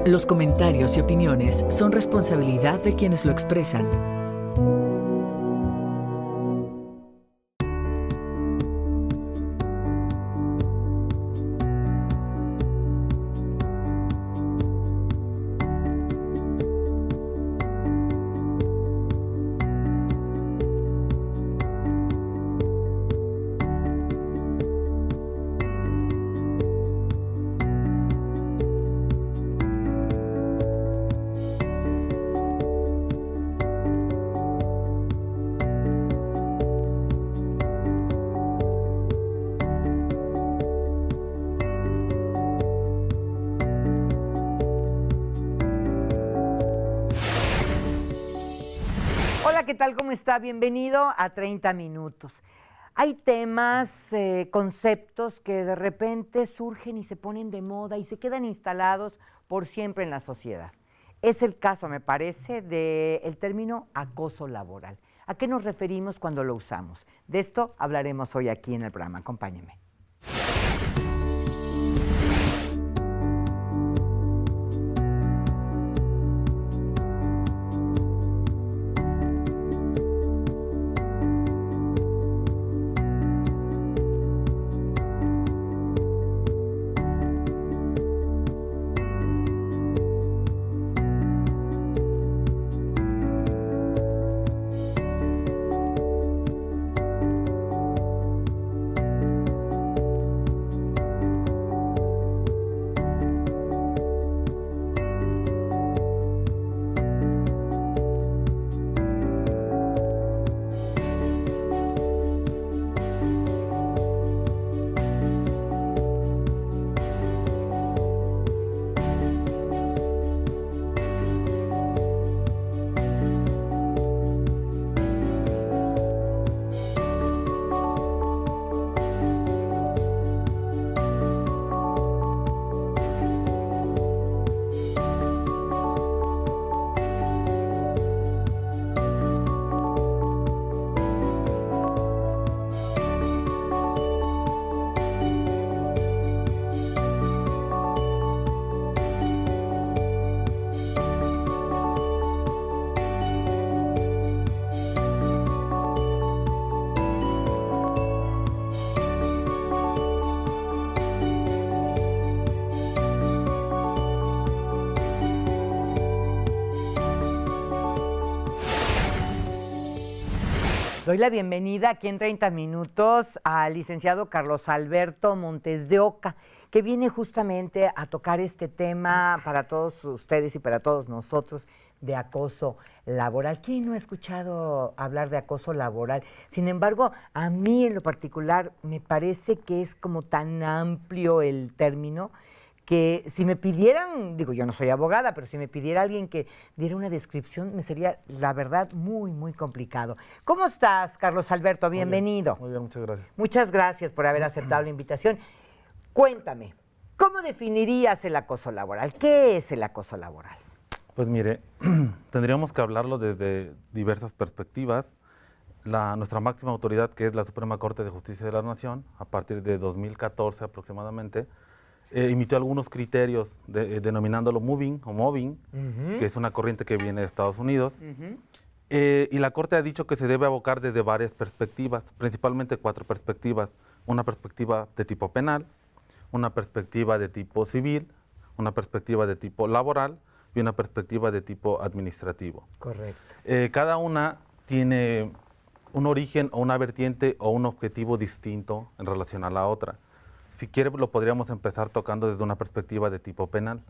Los comentarios y opiniones son responsabilidad de quienes lo expresan. Hola, ¿qué tal? ¿Cómo está? Bienvenido a 30 Minutos. Hay temas, conceptos que de repente surgen y se ponen de moda y se quedan instalados por siempre en la sociedad. Es el caso, me parece, del término acoso laboral. ¿A qué nos referimos cuando lo usamos? De esto hablaremos hoy aquí en el programa. Acompáñenme. Doy la bienvenida aquí en 30 Minutos al licenciado Carlos Alberto Montes de Oca, que viene justamente a tocar este tema para todos ustedes y para todos nosotros de acoso laboral. ¿Quién no ha escuchado hablar de acoso laboral? Sin embargo, a mí en lo particular me parece que es como tan amplio el término que si me pidieran, digo, yo no soy abogada, pero si me pidiera alguien que diera una descripción, me sería, la verdad, muy complicado. ¿Cómo estás, Carlos Alberto? Bienvenido. Muy bien, muchas gracias. Muchas gracias por haber aceptado la invitación. Cuéntame, ¿cómo definirías el acoso laboral? ¿Qué es el acoso laboral? Pues mire, tendríamos que hablarlo desde diversas perspectivas. Nuestra máxima autoridad, que es la Suprema Corte de Justicia de la Nación, a partir de 2014 aproximadamente, emitió algunos criterios denominándolo moving o mobbing, que es una corriente que viene de Estados Unidos. Y la Corte ha dicho que se debe abocar desde varias perspectivas, principalmente 4 perspectivas. Una perspectiva de tipo penal, una perspectiva de tipo civil, una perspectiva de tipo laboral y una perspectiva de tipo administrativo. Correcto. Cada una tiene un origen o una vertiente o un objetivo distinto en relación a la otra. Si quiere, lo podríamos empezar tocando desde una perspectiva de tipo penal.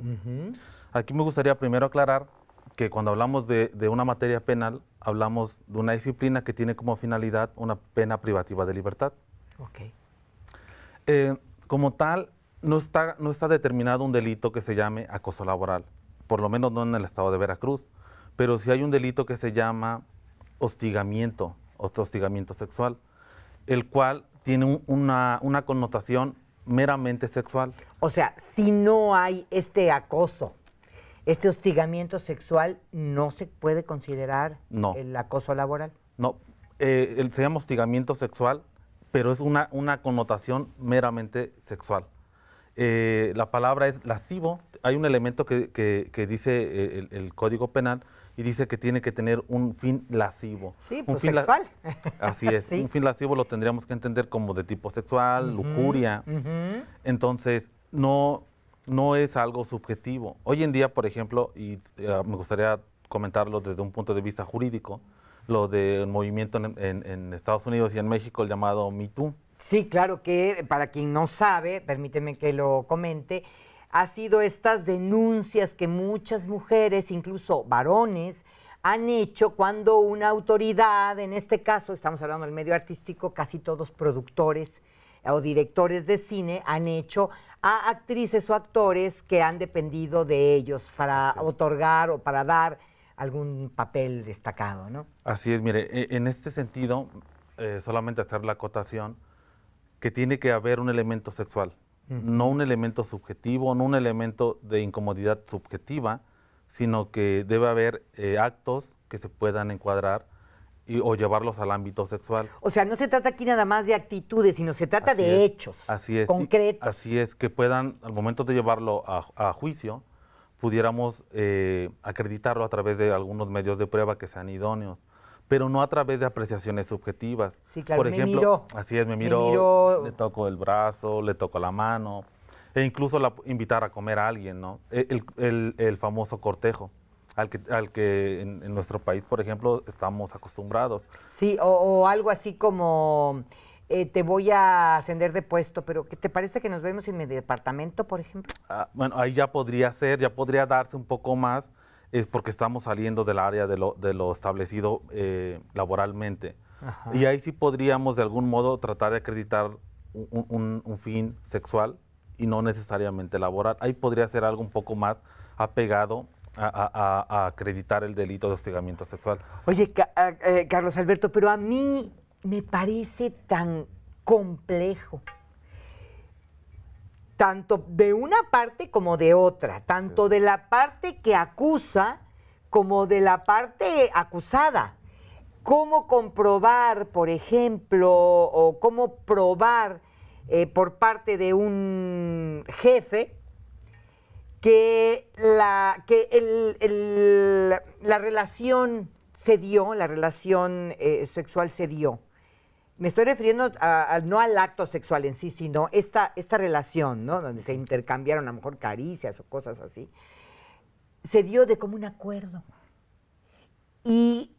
Aquí me gustaría primero aclarar que cuando hablamos de una materia penal, hablamos de una disciplina que tiene como finalidad una pena privativa de libertad. Okay. Como tal, no está determinado un delito que se llame acoso laboral, por lo menos no en el estado de Veracruz, pero sí hay un delito que se llama hostigamiento o hostigamiento sexual, el cual tiene una connotación meramente sexual. O sea, si no hay este acoso, este hostigamiento sexual, ¿no se puede considerar el acoso laboral? No, se llama hostigamiento sexual, pero es una connotación meramente sexual. La palabra es lascivo. Hay un elemento que dice el Código Penal y dice que tiene que tener un fin lascivo. Sí, Un pues fin sexual. Así es. Sí. Un fin lascivo lo tendríamos que entender como de tipo sexual, lujuria. Entonces, no es algo subjetivo. Hoy en día, por ejemplo, y me gustaría comentarlo desde un punto de vista jurídico, lo del movimiento en Estados Unidos y en México, el llamado Me Too. Sí, claro que para quien no sabe, permíteme que lo comente, ha sido estas denuncias que muchas mujeres, incluso varones, han hecho cuando una autoridad, en este caso estamos hablando del medio artístico, casi todos productores o directores de cine, han hecho a actrices o actores que han dependido de ellos para otorgar o para dar algún papel destacado, ¿no? Así es, mire, en este sentido, solamente hacer la acotación que tiene que haber un elemento sexual, no un elemento subjetivo, no un elemento de incomodidad subjetiva, sino que debe haber actos que se puedan encuadrar o llevarlos al ámbito sexual. O sea, no se trata aquí nada más de actitudes, sino se trata Así de es, hechos así es, concretos. así es, que puedan, al momento de llevarlo a juicio, pudiéramos acreditarlo a través de algunos medios de prueba que sean idóneos, pero no a través de apreciaciones subjetivas. Sí, claro, Por me ejemplo, miró, así es, me me miró, miró. le toco el brazo, le toco la mano, e incluso invitar a comer a alguien, ¿no? El famoso cortejo, al que en nuestro país, por ejemplo, estamos acostumbrados. Sí, o algo así como te voy a ascender de puesto, pero ¿qué te parece que nos vemos en mi departamento, por ejemplo? Bueno, ahí ya podría ser, ya podría darse un poco más, es porque estamos saliendo del área de lo establecido laboralmente. Ajá. Y ahí sí podríamos de algún modo tratar de acreditar un fin sexual y no necesariamente laboral. Ahí podría ser algo un poco más apegado a acreditar el delito de hostigamiento sexual. Oye, Carlos Alberto, pero a mí me parece tan complejo, tanto de una parte como de otra, tanto de la parte que acusa como de la parte acusada. ¿Cómo comprobar, por ejemplo, o cómo probar por parte de un jefe que la relación se dio, la relación sexual se dio? Me estoy refiriendo no al acto sexual en sí, sino esta relación, ¿no? Donde se intercambiaron a lo mejor caricias o cosas así. Se dio de común acuerdo. Y,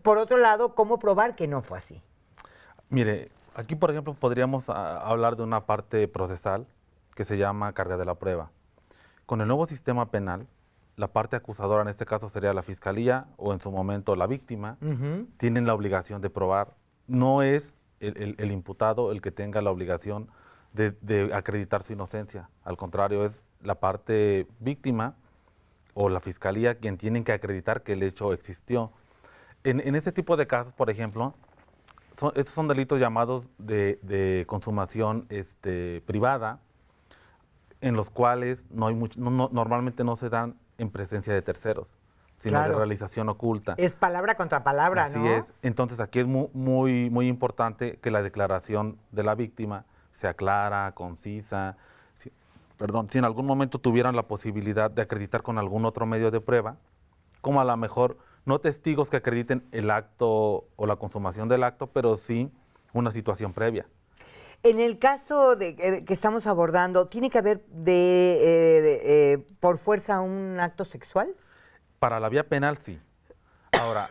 por otro lado, ¿cómo probar que no fue así? Mire, aquí, por ejemplo, podríamos hablar de una parte procesal que se llama carga de la prueba. Con el nuevo sistema penal, la parte acusadora, en este caso sería la fiscalía o en su momento la víctima, tienen la obligación de probar. No es el imputado el que tenga la obligación de acreditar su inocencia. Al contrario, es la parte víctima o la fiscalía quien tienen que acreditar que el hecho existió. En este tipo de casos, por ejemplo, estos son delitos llamados de consumación privada, en los cuales normalmente no se dan en presencia de terceros, sino de realización oculta. Es palabra contra palabra, Así ¿no? es. Entonces aquí es muy importante que la declaración de la víctima sea clara, concisa. Si en algún momento tuvieran la posibilidad de acreditar con algún otro medio de prueba, como a lo mejor no testigos que acrediten el acto o la consumación del acto, pero sí una situación previa. En el caso que estamos abordando, ¿tiene que haber por fuerza un acto sexual? Para la vía penal, sí. Ahora,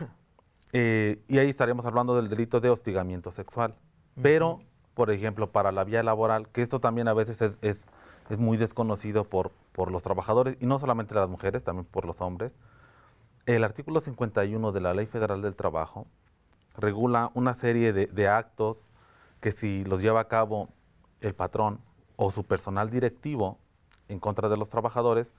y ahí estaríamos hablando del delito de hostigamiento sexual. Pero, por ejemplo, para la vía laboral, que esto también a veces es muy desconocido por los trabajadores, y no solamente las mujeres, también por los hombres, el artículo 51 de la Ley Federal del Trabajo regula una serie de actos que si los lleva a cabo el patrón o su personal directivo en contra de los trabajadores,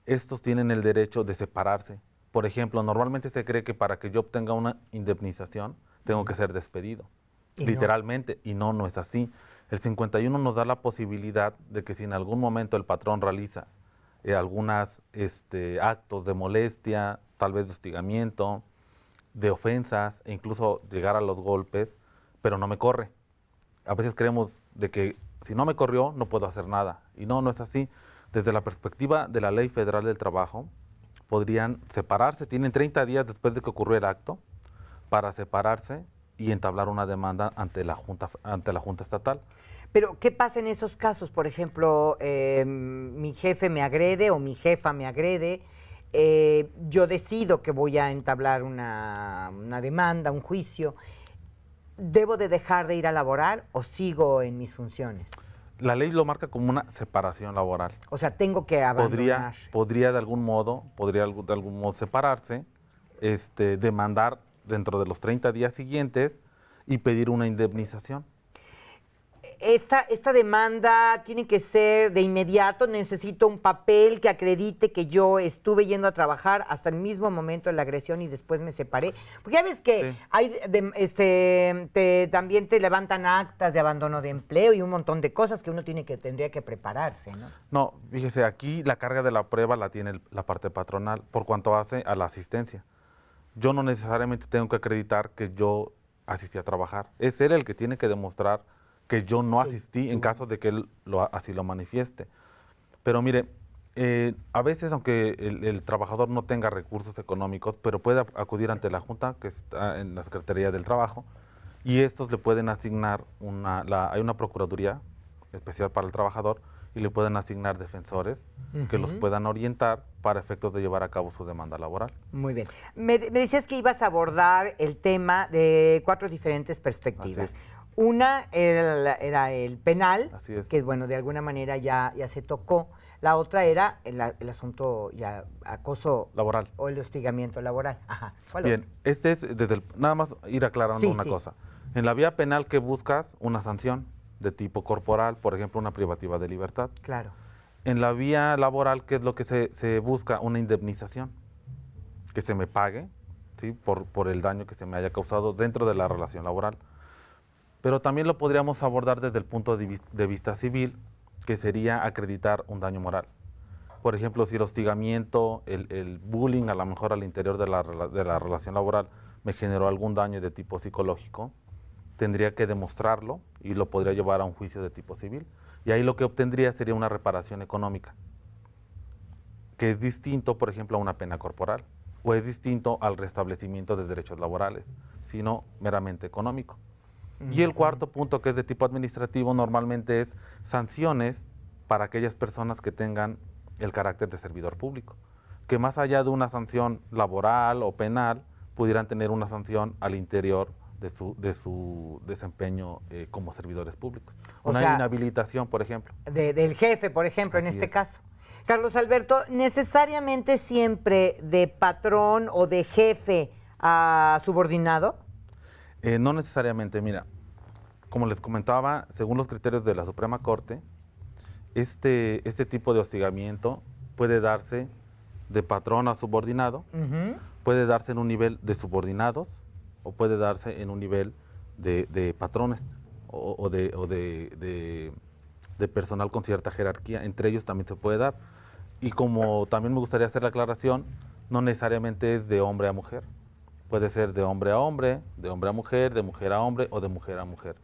estos tienen el derecho de separarse. Por ejemplo, normalmente se cree que para que yo obtenga una indemnización, tengo que ser despedido, literalmente, y no es así. El 51 nos da la posibilidad de que si en algún momento el patrón realiza algunos actos de molestia, tal vez de hostigamiento, de ofensas, e incluso llegar a los golpes, pero no me corre. A veces creemos de que si no me corrió, no puedo hacer nada. Y no es así. Desde la perspectiva de la Ley Federal del Trabajo, podrían separarse, tienen 30 días después de que ocurrió el acto para separarse y entablar una demanda ante la Junta Estatal. Pero, ¿qué pasa en esos casos? Por ejemplo, mi jefe me agrede o mi jefa me agrede, yo decido que voy a entablar una demanda, un juicio. ¿Debo de dejar de ir a laborar o sigo en mis funciones? La ley lo marca como una separación laboral. O sea, tengo que abandonar. Podría de algún modo separarse, demandar dentro de los 30 días siguientes y pedir una indemnización. Esta demanda tiene que ser de inmediato, necesito un papel que acredite que yo estuve yendo a trabajar hasta el mismo momento de la agresión y después me separé. Porque ya ves que Sí. hay también te levantan actas de abandono de empleo y un montón de cosas que uno tendría que prepararse, ¿no? No, fíjese, aquí la carga de la prueba la tiene la parte patronal por cuanto hace a la asistencia. Yo no necesariamente tengo que acreditar que yo asistí a trabajar. Es él el que tiene que demostrar que yo no asistí en caso de que él así lo manifieste. Pero mire, a veces aunque el trabajador no tenga recursos económicos, pero puede acudir ante la Junta, que está en la Secretaría del Trabajo, y estos le pueden asignar hay una Procuraduría especial para el trabajador y le pueden asignar defensores que los puedan orientar para efectos de llevar a cabo su demanda laboral. Muy bien. Me decías que ibas a abordar el tema de 4 diferentes perspectivas. Así es. Una era el penal, Así es. que bueno, de alguna manera ya se tocó. La otra era el asunto ya acoso Laboral. o el hostigamiento laboral. Ajá. ¿Cuál Bien, otro? es nada más ir aclarando Sí, una sí. cosa. En la vía penal que buscas una sanción de tipo corporal, por ejemplo, una privativa de libertad. Claro. En la vía laboral, ¿qué es lo que se busca? Una indemnización, que se me pague, ¿sí? por el daño que se me haya causado dentro de la relación laboral. Pero también lo podríamos abordar desde el punto de vista civil, que sería acreditar un daño moral. Por ejemplo, si el hostigamiento, el bullying a lo mejor al interior de la relación laboral me generó algún daño de tipo psicológico, tendría que demostrarlo y lo podría llevar a un juicio de tipo civil. Y ahí lo que obtendría sería una reparación económica, que es distinto, por ejemplo, a una pena corporal, o es distinto al restablecimiento de derechos laborales, sino meramente económico. Y el cuarto punto, que es de tipo administrativo, normalmente es sanciones para aquellas personas que tengan el carácter de servidor público, que más allá de una sanción laboral o penal, pudieran tener una sanción al interior de su desempeño como servidores públicos. O Una sea, inhabilitación, por ejemplo. Del jefe, por ejemplo, en Así este es. caso. Carlos Alberto, ¿necesariamente siempre de patrón o de jefe a subordinado? No necesariamente, mira, como les comentaba, según los criterios de la Suprema Corte, este tipo de hostigamiento puede darse de patrón a subordinado, puede darse en un nivel de subordinados o puede darse en un nivel de patrones o de personal con cierta jerarquía. Entre ellos también se puede dar. Y como también me gustaría hacer la aclaración, no necesariamente es de hombre a mujer. Puede ser de hombre a hombre, de hombre a mujer, de mujer a hombre o de mujer a mujer.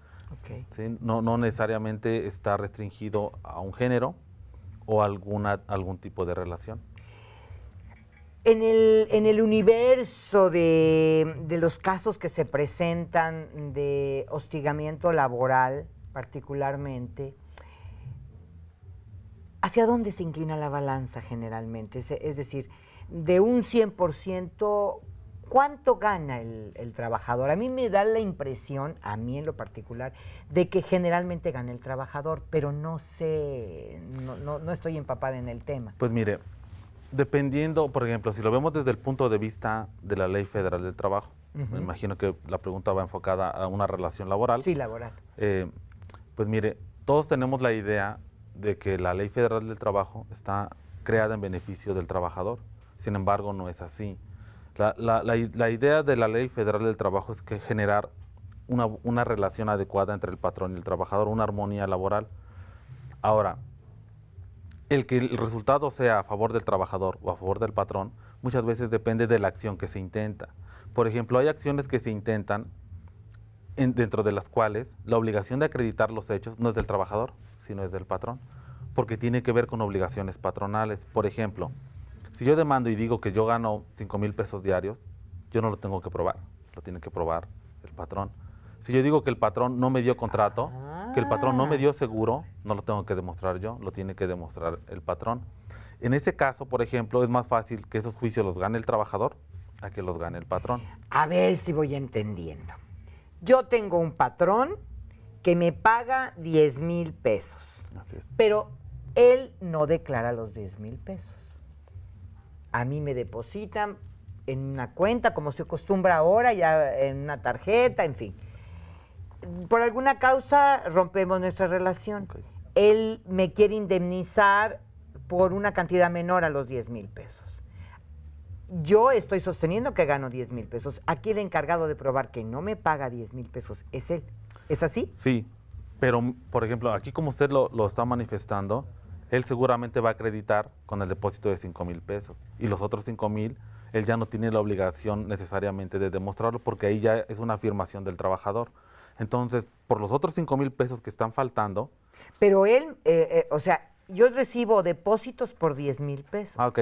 Okay. ¿Sí? No necesariamente está restringido a un género o algún tipo de relación. En el universo de los casos que se presentan de hostigamiento laboral, particularmente, ¿hacia dónde se inclina la balanza generalmente? Es decir, de un 100%, ¿cuánto gana el trabajador? A mí me da la impresión, a mí en lo particular, de que generalmente gana el trabajador, pero no sé, no estoy empapada en el tema. Pues mire, dependiendo, por ejemplo, si lo vemos desde el punto de vista de la Ley Federal del Trabajo, me imagino que la pregunta va enfocada a una relación laboral. Sí, laboral. Pues mire, todos tenemos la idea de que la Ley Federal del Trabajo está creada en beneficio del trabajador. Sin embargo, no es así. La idea de la Ley Federal del Trabajo es que generar una relación adecuada entre el patrón y el trabajador, una armonía laboral. Ahora, el que el resultado sea a favor del trabajador o a favor del patrón, muchas veces depende de la acción que se intenta. Por ejemplo, hay acciones que se intentan dentro de las cuales la obligación de acreditar los hechos no es del trabajador, sino es del patrón. porque tiene que ver con obligaciones patronales. Por ejemplo, si yo demando y digo que yo gano 5,000 pesos diarios, yo no lo tengo que probar, lo tiene que probar el patrón. Si yo digo que el patrón no me dio contrato, que el patrón no me dio seguro, no lo tengo que demostrar yo, lo tiene que demostrar el patrón. En ese caso, por ejemplo, es más fácil que esos juicios los gane el trabajador a que los gane el patrón. A ver si voy entendiendo. Yo tengo un patrón que me paga 10,000 pesos, Así es. pero él no declara los 10,000 pesos. A mí me depositan en una cuenta, como se acostumbra ahora, ya en una tarjeta, en fin. Por alguna causa rompemos nuestra relación. Ok. Él me quiere indemnizar por una cantidad menor a los 10,000 pesos. Yo estoy sosteniendo que gano 10,000 pesos. Aquí el encargado de probar que no me paga 10,000 pesos es él. ¿Es así? Sí, pero por ejemplo, aquí como usted lo está manifestando, él seguramente va a acreditar con el depósito de 5,000 pesos. Y los otros 5,000, él ya no tiene la obligación necesariamente de demostrarlo porque ahí ya es una afirmación del trabajador. Entonces, por los otros 5,000 pesos que están faltando... Pero él, o sea, yo recibo depósitos por 10,000 pesos. Ah, ok.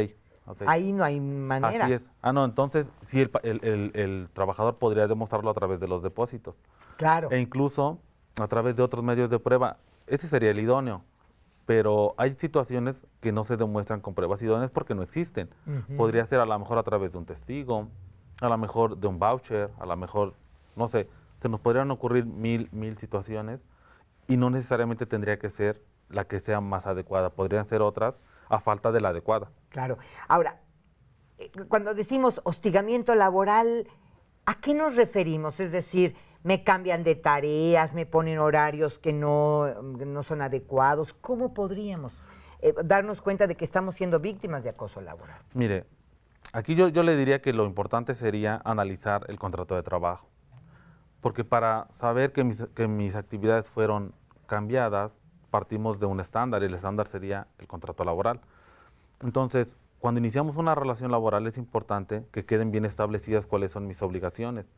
Ahí no hay manera. Así es. Ah, no, entonces sí, el trabajador podría demostrarlo a través de los depósitos. Claro. E incluso a través de otros medios de prueba. Ese sería el idóneo. Pero hay situaciones que no se demuestran con pruebas idóneas porque no existen. Podría ser a lo mejor a través de un testigo, a lo mejor de un voucher, a lo mejor, no sé, se nos podrían ocurrir mil situaciones y no necesariamente tendría que ser la que sea más adecuada. Podrían ser otras a falta de la adecuada. Claro. Ahora, cuando decimos hostigamiento laboral, ¿a qué nos referimos? Es decir, me cambian de tareas, me ponen horarios que no son adecuados. ¿Cómo podríamos darnos cuenta de que estamos siendo víctimas de acoso laboral? Mire, aquí yo le diría que lo importante sería analizar el contrato de trabajo. Porque para saber que mis actividades fueron cambiadas, partimos de un estándar, y el estándar sería el contrato laboral. Entonces, cuando iniciamos una relación laboral es importante que queden bien establecidas cuáles son mis obligaciones,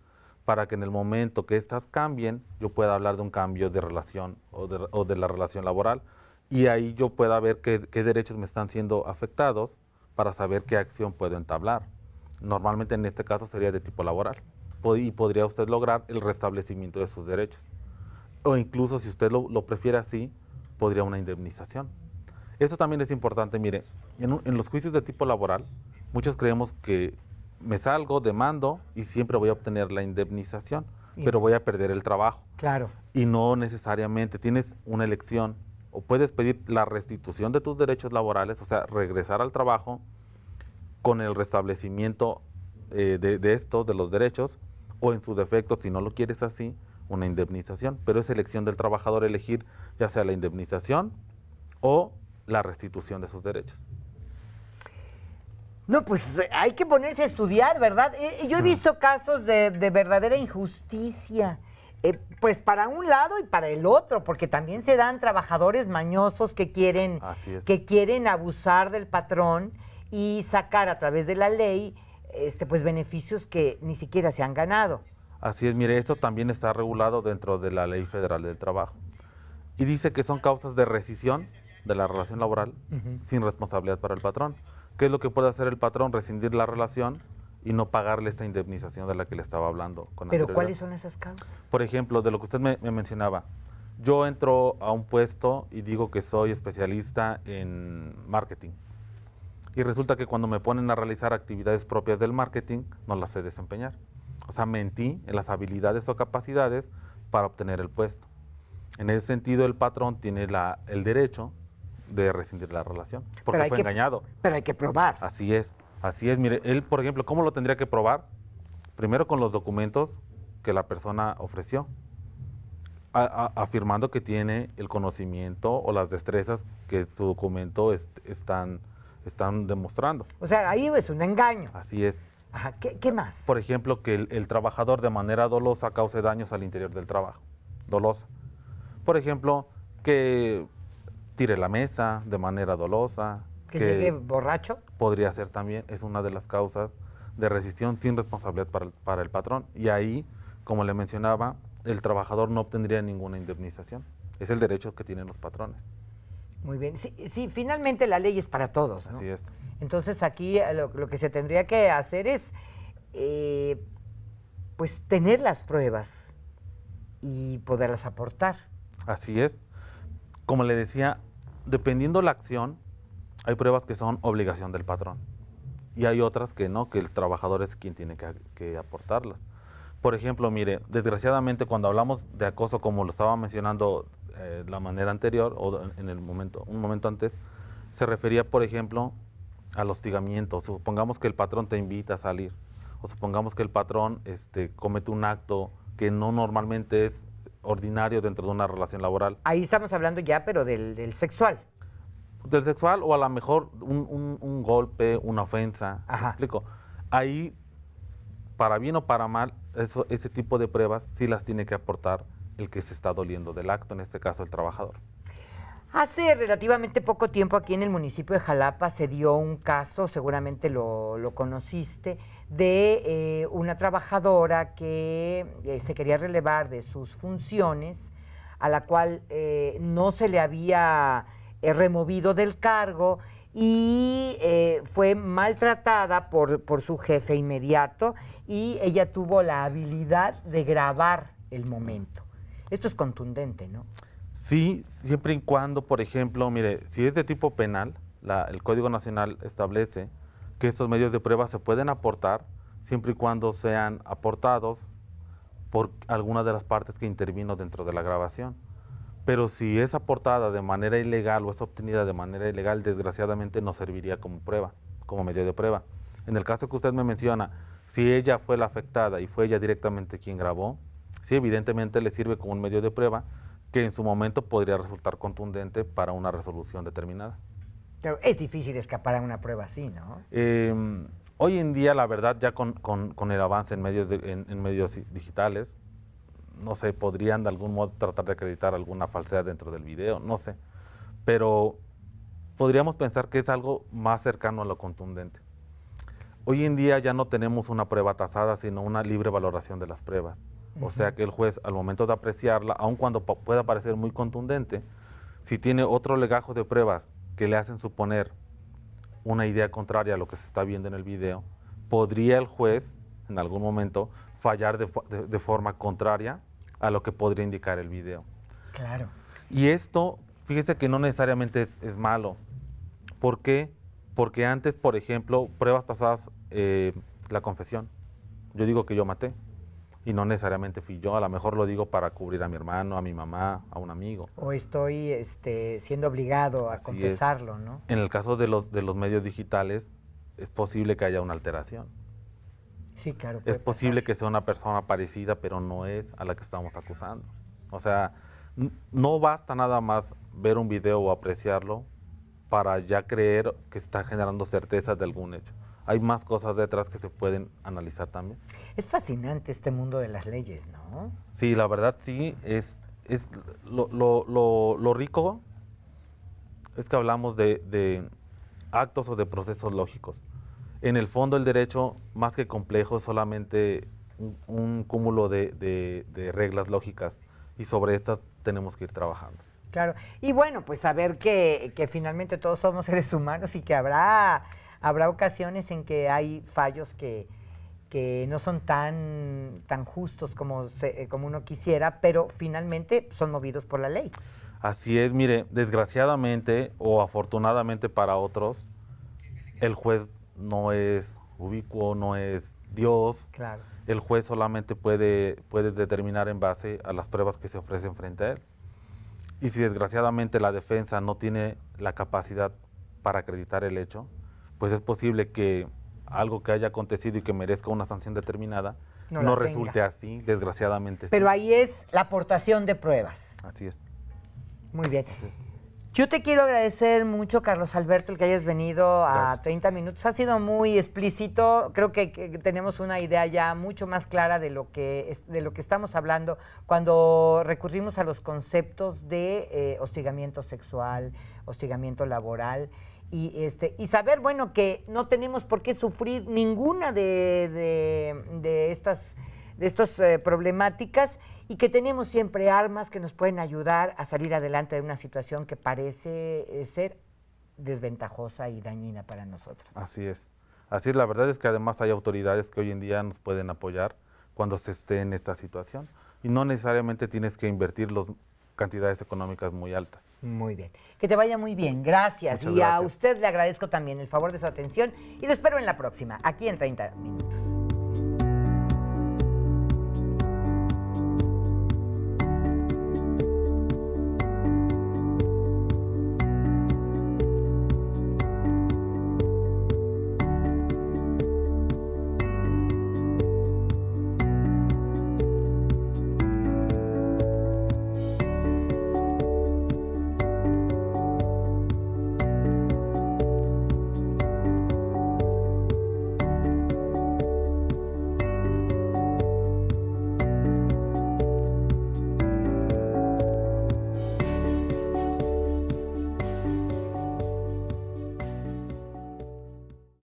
para que en el momento que éstas cambien, yo pueda hablar de un cambio de relación o de la relación laboral, y ahí yo pueda ver qué derechos me están siendo afectados para saber qué acción puedo entablar. Normalmente en este caso sería de tipo laboral, y podría usted lograr el restablecimiento de sus derechos. O incluso, si usted lo prefiere así, podría una indemnización. Esto también es importante, mire, en los juicios de tipo laboral, muchos creemos que me salgo, demando y siempre voy a obtener la indemnización, pero voy a perder el trabajo. Claro. Y no necesariamente, tienes una elección, o puedes pedir la restitución de tus derechos laborales, o sea, regresar al trabajo con el restablecimiento de los derechos, o en su defecto, si no lo quieres así, una indemnización. Pero es elección del trabajador elegir ya sea la indemnización o la restitución de sus derechos. No, pues hay que ponerse a estudiar, ¿verdad? Yo he visto casos de verdadera injusticia, pues para un lado y para el otro, porque también se dan trabajadores mañosos que quieren abusar del patrón y sacar a través de la ley pues beneficios que ni siquiera se han ganado. Así es, mire, esto también está regulado dentro de la Ley Federal del Trabajo. Y dice que son causas de rescisión de la relación laboral sin responsabilidad para el patrón. ¿Qué es lo que puede hacer el patrón? Rescindir la relación y no pagarle esta indemnización de la que le estaba hablando con ¿Pero anterioridad. cuáles son esas causas? Por ejemplo, de lo que usted me mencionaba, yo entro a un puesto y digo que soy especialista en marketing. Y resulta que cuando me ponen a realizar actividades propias del marketing, no las sé desempeñar. O sea, mentí en las habilidades o capacidades para obtener el puesto. En ese sentido, el patrón tiene el derecho de rescindir la relación, porque fue engañado. Pero hay que probar. Así es. Mire, él, por ejemplo, ¿cómo lo tendría que probar? Primero con los documentos que la persona ofreció, afirmando que tiene el conocimiento o las destrezas que su documento están demostrando. O sea, ahí es un engaño. Así es. Ajá. ¿Qué más? Por ejemplo, que el trabajador de manera dolosa cause daños al interior del trabajo. Dolosa. Por ejemplo, que tire la mesa de manera dolosa. ¿Que llegue borracho? Podría ser también, es una de las causas de rescisión sin responsabilidad para el patrón. Y ahí, como le mencionaba, el trabajador no obtendría ninguna indemnización. Es el derecho que tienen los patrones. Muy bien. Sí, sí, finalmente la ley es para todos, ¿no? Así es. Entonces aquí lo que se tendría que hacer es, pues, tener las pruebas y poderlas aportar. Así es. Como le decía, dependiendo la acción, hay pruebas que son obligación del patrón y hay otras que no, que el trabajador es quien tiene que aportarlas. Por ejemplo, mire, desgraciadamente cuando hablamos de acoso, como lo estaba mencionando la manera anterior o en un momento antes, se refería, por ejemplo, al hostigamiento. Supongamos que el patrón te invita a salir o supongamos que el patrón comete un acto que no normalmente es ordinario dentro de una relación laboral. Ahí estamos hablando ya, pero del sexual. Del sexual o a lo mejor un golpe, una ofensa. ¿Me explico? Ahí, para bien o para mal, ese tipo de pruebas sí las tiene que aportar el que se está doliendo del acto, en este caso el trabajador. Hace relativamente poco tiempo aquí en el municipio de Jalapa se dio un caso, seguramente lo conociste, de una trabajadora que se quería relevar de sus funciones, a la cual no se le había removido del cargo y fue maltratada por su jefe inmediato y ella tuvo la habilidad de grabar el momento. Esto es contundente, ¿no? Sí, siempre y cuando, por ejemplo, mire, si es de tipo penal, el Código Nacional establece que estos medios de prueba se pueden aportar siempre y cuando sean aportados por alguna de las partes que intervino dentro de la grabación. Pero si es aportada de manera ilegal o es obtenida de manera ilegal, desgraciadamente no serviría como prueba, como medio de prueba. En el caso que usted me menciona, si ella fue la afectada y fue ella directamente quien grabó, sí, evidentemente le sirve como un medio de prueba que en su momento podría resultar contundente para una resolución determinada. Pero es difícil escapar a una prueba así, ¿no? Hoy en día, la verdad, ya con el avance en medios digitales, no sé, podrían de algún modo tratar de acreditar alguna falsedad dentro del video, no sé. Pero podríamos pensar que es algo más cercano a lo contundente. Hoy en día ya no tenemos una prueba tasada, sino una libre valoración de las pruebas. O sea que el juez, al momento de apreciarla, aun cuando pueda parecer muy contundente, si tiene otro legajo de pruebas que le hacen suponer una idea contraria a lo que se está viendo en el video, podría el juez, en algún momento, fallar de forma contraria a lo que podría indicar el video. Claro. Y esto, fíjese que no necesariamente es malo. ¿Por qué? Porque antes, por ejemplo, pruebas tasadas, la confesión. Yo digo que yo maté. Y no necesariamente fui yo, a lo mejor lo digo para cubrir a mi hermano, a mi mamá, a un amigo. O estoy siendo obligado a confesarlo, ¿no? En el caso de los medios digitales, es posible que haya una alteración. Sí, claro. Es posible que sea una persona parecida, pero no es a la que estamos acusando. O sea, no basta nada más ver un video o apreciarlo para ya creer que está generando certezas de algún hecho. Hay más cosas detrás que se pueden analizar también. Es fascinante este mundo de las leyes, ¿no? Sí, la verdad sí, es lo rico es que hablamos de actos o de procesos lógicos. En el fondo el derecho, más que complejo, es solamente un cúmulo de reglas lógicas y sobre estas tenemos que ir trabajando. Claro, y bueno, pues saber que finalmente todos somos seres humanos y que habrá ocasiones en que hay fallos que no son tan justos como uno quisiera, pero finalmente son movidos por la ley. Así es, mire, desgraciadamente o afortunadamente para otros, el juez no es ubicuo, no es Dios. Claro. El juez solamente puede determinar en base a las pruebas que se ofrecen frente a él. Y si desgraciadamente la defensa no tiene la capacidad para acreditar el hecho, pues es posible que algo que haya acontecido y que merezca una sanción determinada no resulte así, desgraciadamente. Pero sí. ahí es la aportación de pruebas. Así es. Muy bien. Yo te quiero agradecer mucho, Carlos Alberto, el que hayas venido a 30 minutos. Ha sido muy explícito. Creo que tenemos una idea ya mucho más clara de lo que estamos hablando cuando recurrimos a los conceptos de hostigamiento sexual, hostigamiento laboral y saber, bueno, que no tenemos por qué sufrir ninguna de estas problemáticas y que tenemos siempre armas que nos pueden ayudar a salir adelante de una situación que parece ser desventajosa y dañina para nosotros. Así es. Así es, la verdad es que además hay autoridades que hoy en día nos pueden apoyar cuando se esté en esta situación y no necesariamente tienes que invertir cantidades económicas muy altas. Muy bien. Que te vaya muy bien. Gracias. Muchas Y a gracias. usted le agradezco también el favor de su atención y lo espero en la próxima, aquí en 30 minutos.